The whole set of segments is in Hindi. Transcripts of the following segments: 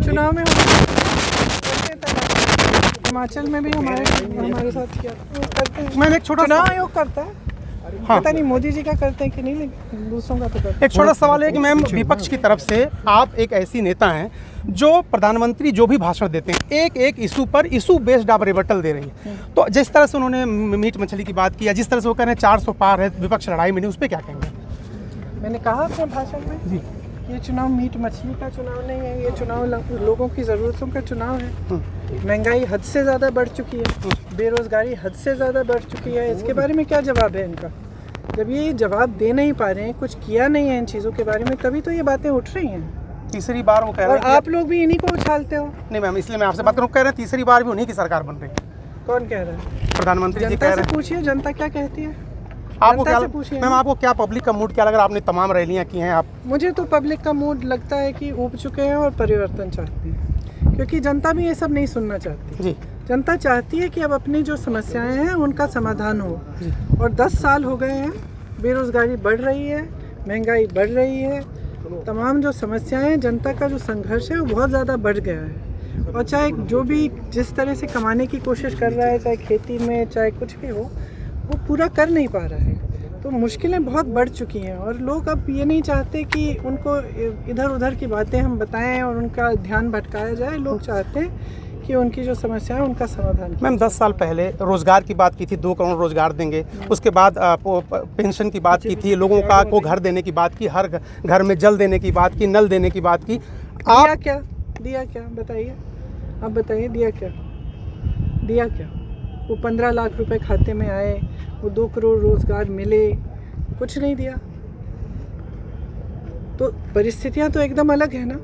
चुनाव में हिमाचल में भी हमारे साथ किया करते हैं। मैम एक छोटा चुनाव आयोग करता है, हाँ। पता नहीं मोदी जी का करते हैं कि नहीं, लेकिन दूसरों का तो करते हैं। एक छोटा सवाल है कि मैम विपक्ष की तरफ से आप एक ऐसी नेता हैं जो प्रधानमंत्री जो भी भाषण देते हैं एक एक इशू पर इशू बेस्ड आप रिबटल दे रही हैं। तो जिस तरह से उन्होंने मीट मछली की बात की, जिस तरह से वो कह रहे हैं 400 पार है विपक्ष लड़ाई में नहीं, उस पर क्या कहेंगे? मैंने कहा अपने भाषण में जी, ये चुनाव मीट मछली का चुनाव नहीं है, ये चुनाव लोगों की ज़रूरतों का चुनाव है। महंगाई हद से ज़्यादा बढ़ चुकी है, बेरोज़गारी हद से ज़्यादा बढ़ चुकी है। इसके बारे में क्या जवाब है इनका? जब ये जवाब दे नहीं पा रहे हैं, कुछ किया नहीं है इन चीज़ों के बारे में, तभी तो ये बातें उठ रही हैं। तीसरी बार वो कह रहे और हैं आप लोग भी इन्हीं को उछालते हो। नहीं मैम, इसलिए मैं आपसे बात करूँ, कह रहे हैं तीसरी बार भी उन्हीं की सरकार बन रही है। कौन कह रहा है? प्रधानमंत्री जी जनता कह से रहे हैं। पूछिए जनता क्या कहती है। आपको जनता क्या से पूछिए मैम, आपको क्या पब्लिक का मूड क्या लग रहा है? आपने तमाम रैलियां की हैं आप। मुझे तो पब्लिक का मूड लगता है कि ऊब चुके हैं और परिवर्तन चाहते हैं, क्योंकि जनता भी ये सब नहीं सुनना चाहती। जी, जनता चाहती है कि अब अपनी जो समस्याएं हैं उनका समाधान हो। और 10 साल हो गए हैं, बेरोजगारी बढ़ रही है, महंगाई बढ़ रही है, तमाम जो समस्याएं, जनता का जो संघर्ष है वो बहुत ज़्यादा बढ़ गया है। और चाहे जो भी जिस तरह से कमाने की कोशिश कर रहा है, चाहे खेती में चाहे कुछ भी हो, वो पूरा कर नहीं पा रहा है। तो मुश्किलें बहुत बढ़ चुकी हैं और लोग अब ये नहीं चाहते कि उनको इधर उधर की बातें हम बताएं और उनका ध्यान भटकाया जाए। लोग चाहते हैं कि उनकी जो समस्या है उनका समाधान किया। मैम 10 साल पहले रोजगार की बात की थी, 2 करोड़ रोजगार देंगे। उसके बाद पेंशन की बात की थी, लोगों को घर देने की बात की, हर घर में जल देने की बात की, नल देने की बात की। आप दिया क्या बताइए, आप बताइए दिया क्या? वो 15 लाख रुपए खाते में आए, वो 2 करोड़ रोजगार मिले, कुछ नहीं दिया। तो परिस्थितियां तो एकदम अलग है ना।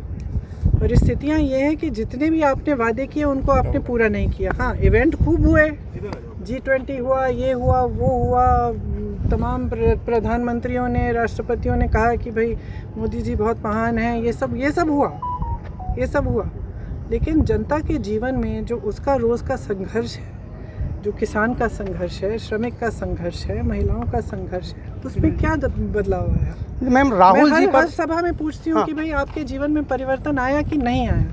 परिस्थितियां ये हैं कि जितने भी आपने वादे किए उनको आपने पूरा नहीं किया। हाँ, इवेंट खूब हुए, G20 हुआ, ये हुआ, वो हुआ, तमाम प्रधानमंत्रियों ने, राष्ट्रपतियों ने कहा कि भाई मोदी जी बहुत महान हैं, ये सब हुआ। लेकिन जनता के जीवन में जो उसका रोज़ का संघर्ष है, जो किसान का संघर्ष है, श्रमिक का संघर्ष है, महिलाओं का संघर्ष है, उसमें क्या बदलाव आया? मैम राहुल जी हर पर सभा में पूछती हूँ हाँ। कि भाई आपके जीवन में परिवर्तन आया कि नहीं आया,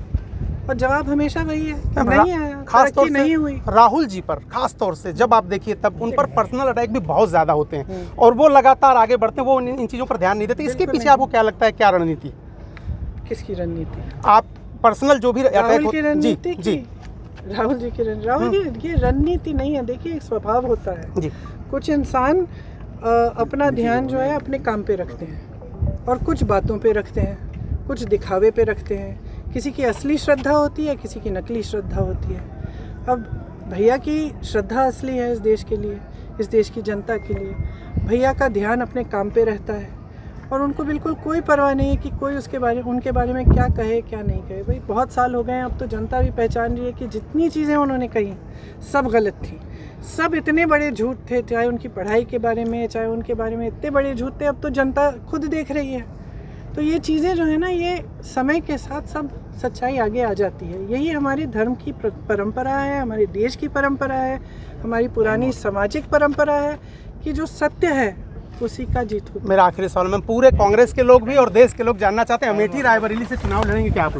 और जवाब हमेशा वही है कि नहीं आया, खास तौर तरक्की नहीं हुई। से राहुल जी पर खास तौर से जब आप देखिए तब उन पर पर्सनल अटैक भी बहुत ज़्यादा होते हैं और वो लगातार आगे बढ़ते हैं, वो इन चीज़ों पर ध्यान नहीं देते। इसके बिल्कुल पीछे नहीं। आपको क्या लगता है, क्या रणनीति? किसकी रणनीति? आप पर्सनल जो भी अटैक राहुल की रणनीति जी राहुल की ये रणनीति नहीं है। देखिए, एक स्वभाव होता है। जी, कुछ इंसान अपना ध्यान जो है अपने काम पे रखते हैं और कुछ बातों पे रखते हैं, कुछ दिखावे पे रखते हैं। किसी की असली श्रद्धा होती है, किसी की नकली श्रद्धा होती है। अब भैया की श्रद्धा असली है इस देश के लिए, इस देश की जनता के लिए। भैया का ध्यान अपने काम पे रहता है और उनको बिल्कुल कोई परवाह नहीं है कि कोई उनके बारे में क्या कहे क्या नहीं कहे। भाई बहुत साल हो गए हैं, अब तो जनता भी पहचान रही है कि जितनी चीज़ें उन्होंने कही सब गलत थी, सब इतने बड़े झूठ थे। चाहे उनकी पढ़ाई के बारे में, चाहे उनके बारे में, इतने बड़े झूठ थे। अब तो जनता खुद देख रही है। तो ये चीज़ें जो है ना, ये समय के साथ सब सच्चाई आगे आ जाती है। यही हमारे धर्म की परंपरा है, हमारे देश की परंपरा है, हमारी पुरानी सामाजिक परंपरा है कि जो सत्य है उसी का जीत होता है। मेरा आखिरी सवाल मैम, पूरे कांग्रेस के लोग भी और देश के लोग जानना चाहते हैं, अमेठी रायबरेली से चुनाव लड़ेंगे क्या आप?